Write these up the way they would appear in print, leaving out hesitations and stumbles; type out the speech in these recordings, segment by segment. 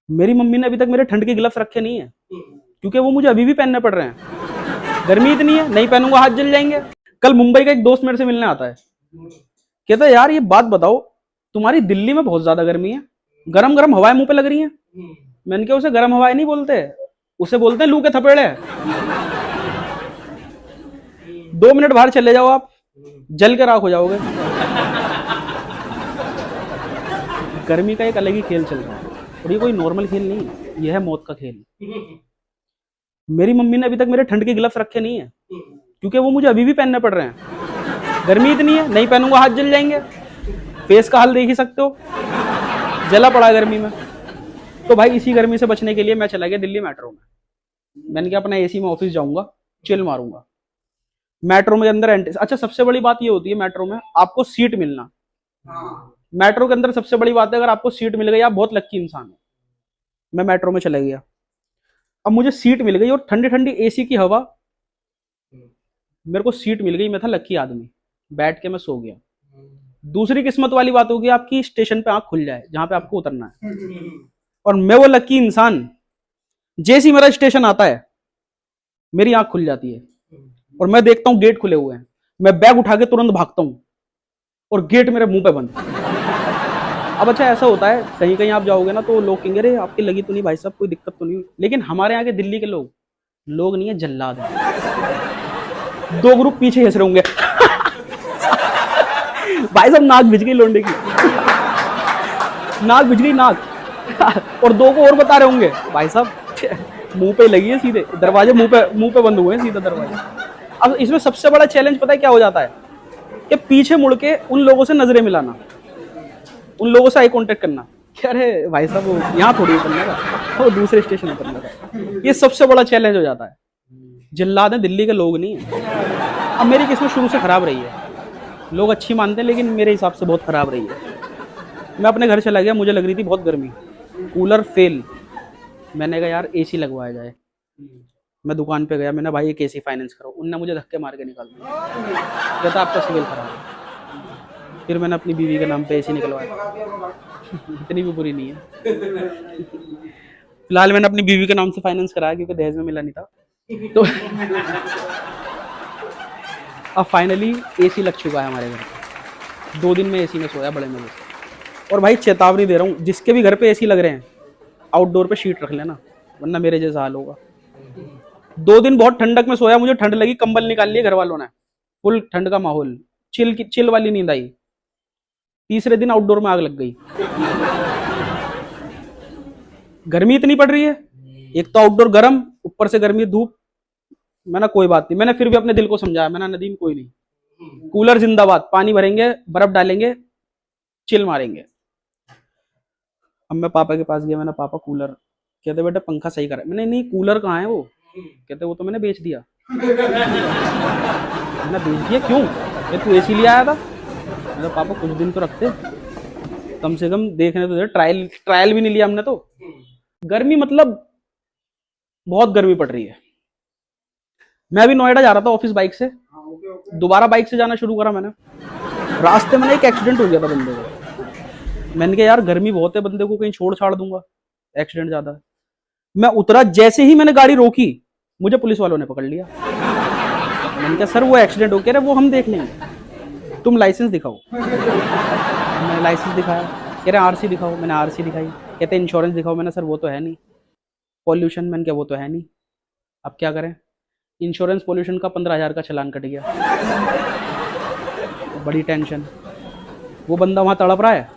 मेरी मम्मी ने अभी तक मेरे ठंड के ग्लव्स रखे नहीं है, क्योंकि वो मुझे अभी भी पहनने पड़ रहे हैं। गर्मी इतनी है, नहीं पहनूंगा हाथ जल जाएंगे। कल मुंबई का एक दोस्त मेरे से मिलने आता है, कहता है यार ये बात बताओ, तुम्हारी दिल्ली में बहुत ज्यादा गर्मी है, गरम गरम हवाएं मुंह पे लग रही हैं। मैंने कहा उसे गरम हवाएं नहीं बोलते, उसे बोलते हैं लू के थपेड़े। 2 मिनट बाहर चले जाओ आप, जल के राख हो जाओगे। गर्मी का एक अलग ही खेल चल रहा है, और ये कोई नॉर्मल खेल नहीं है, ये है मौत का खेल। मेरी मम्मी ने अभी तक मेरे ठंड के ग्लव्स रखे नहीं है, क्योंकि वो मुझे अभी भी पहनने पड़ रहे हैं। गर्मी इतनी है, नहीं पहनूंगा हाथ जल जाएंगे। फेस का हाल देख ही सकते हो, जला पड़ा है गर्मी में। तो भाई इसी गर्मी से बचने के लिए मैं चला गया दिल्ली मेट्रो में। मैंने कहा अपना एसी में ऑफिस जाऊंगा, चिल मारूंगा। मेट्रो में अंदर एंट्री, अच्छा सबसे बड़ी बात ये होती है मेट्रो में आपको सीट मिलना। मेट्रो के अंदर सबसे बड़ी बात है, अगर आपको सीट मिल गई आप बहुत लक्की इंसान हो। मैं मेट्रो में चला गया, अब मुझे सीट मिल गई और ठंडी ठंडी एसी की हवा, मेरे को सीट मिल गई, मैं था लक्की आदमी, बैठ के मैं सो गया। दूसरी किस्मत वाली बात होगी आपकी स्टेशन पे आंख खुल जाए जहां पे आपको उतरना है, और मैं वो लकी इंसान, जैसे ही मेरा स्टेशन आता है मेरी आंख खुल जाती है और मैं देखता हूं गेट खुले हुए हैं, मैं बैग उठा के तुरंत भागता हूं और गेट मेरे मुंह पे बंद। अब अच्छा ऐसा होता है कहीं कहीं आप जाओगे ना तो लोग कहेंगे अरे आपकी लगी तो नहीं भाई साहब, कोई दिक्कत तो नहीं। लेकिन हमारे यहाँ के दिल्ली के लोग नहीं है, जल्लाद है। 2 ग्रुप पीछे हंस रहे होंगे। भाई साहब नाक भिज गई लोंडे की, नाक भिज गई नाक। और 2 को और बता रहे होंगे भाई साहब मुंह पे लगी है, सीधे दरवाजे मुंह पे बंद हुए हैं, सीधे दरवाजे। अब इसमें सबसे बड़ा चैलेंज पता है क्या हो जाता है, कि पीछे मुड़ के उन लोगों से नजरें मिलाना, उन लोगों से आई कांटेक्ट करना कि अरे भाई साहब वो यहाँ थोड़ी उतरने का, वो दूसरे स्टेशन उतरने का। ये सबसे बड़ा चैलेंज हो जाता है। जल्लाद है, दिल्ली के लोग नहीं है। अब मेरी किस्मत शुरू से खराब रही है, लोग अच्छी मानते हैं लेकिन मेरे हिसाब से बहुत खराब रही है। मैं अपने घर चला गया, मुझे लग रही थी बहुत गर्मी, कूलर फेल। मैंने कहा यार एसी लगवाया जाए। मैं दुकान पे गया, मैंने भाई एक एसी फाइनेंस करो। उनने मुझे धक्के मार के निकाल दिया, कहता आपका सिविल खराब है। फिर मैंने अपनी बीवी के नाम पे एसी निकलवाया। इतनी भी बुरी नहीं है। फिलहाल मैंने अपनी बीवी के नाम से फाइनेंस कराया क्योंकि दहेज में मिला नहीं था। तो अब फाइनली एसी लग चुका है हमारे घर पे। 2 दिन में एसी में सोया बड़े मजे से। और भाई चेतावनी दे रहा हूँ, जिसके भी घर पे एसी लग रहे हैं आउटडोर पे शीट रख लेना, वरना मेरे जैसा हाल होगा। 2 दिन बहुत ठंडक में सोया, मुझे ठंड लगी, कंबल निकाल लिए घर वालों ने, फुल ठंड का माहौल, चिल वाली नींद आई। तीसरे दिन आउटडोर में आग लग गई। गर्मी इतनी पड़ रही है, एक तो आउटडोर गर्म, ऊपर से गर्मी धूप। मैंने कोई बात नहीं, मैंने फिर भी अपने दिल को समझाया, मैंने नदीम कोई नहीं, कूलर जिंदाबाद, पानी भरेंगे, बर्फ डालेंगे, चिल मारेंगे। अब मैं पापा के पास गया, मैंने पापा कूलर, कहते बेटा पंखा सही करा। मैंने नहीं कूलर कहाँ है वो, कहते वो तो मैंने बेच दिया। मैंने बेच दिया क्यों, ये तू एसी ले आया था। मैंने पापा कुछ दिन तो रखते, कम से कम देखने तो, ट्रायल भी नहीं लिया हमने तो। गर्मी मतलब बहुत गर्मी पड़ रही है। मैं अभी नोएडा जा रहा था ऑफिस बाइक से, दोबारा बाइक से जाना शुरू करा मैंने। रास्ते में एक एक्सीडेंट हो गया था बंदे का। मैंने कहा यार गर्मी बहुत है, बंदे को कहीं छोड़ छाड़ दूंगा, एक्सीडेंट ज्यादा है। मैं उतरा, जैसे ही मैंने गाड़ी रोकी मुझे पुलिस वालों ने पकड़ लिया। मैंने कहा सर वो एक्सीडेंट हो गया, वो हम देख लेंगे, तुम लाइसेंस दिखाओ। मैंने लाइसेंस दिखाया, कह रहे आरसी दिखाओ, मैंने आरसी दिखाई। कहते इंश्योरेंस दिखाओ, मैंने सर वो तो है नहीं। पॉल्यूशन, मैंने कहा वो तो है नहीं, अब क्या करें। इंश्योरेंस पॉल्यूशन का 15,000 का चालान कट गया। बड़ी टेंशन, वो बंदा वहां तड़प रहा है।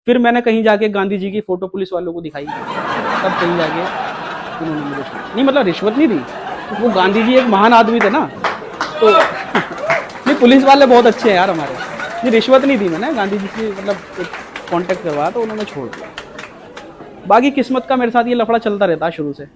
फिर मैंने कहीं जाके गांधी जी की फोटो पुलिस वालों को दिखाई, तब कहीं जाके उन्होंने मुझे नहीं, मतलब रिश्वत नहीं दी, वो गांधी जी एक महान आदमी थे ना, तो नहीं पुलिस वाले बहुत अच्छे हैं यार हमारे, नहीं रिश्वत नहीं दी मैंने, गांधी जी की मतलब कांटेक्ट करवाया तो उन्होंने छोड़ दिया। बाकी किस्मत का मेरे साथ ये लफड़ा चलता रहता है शुरू से।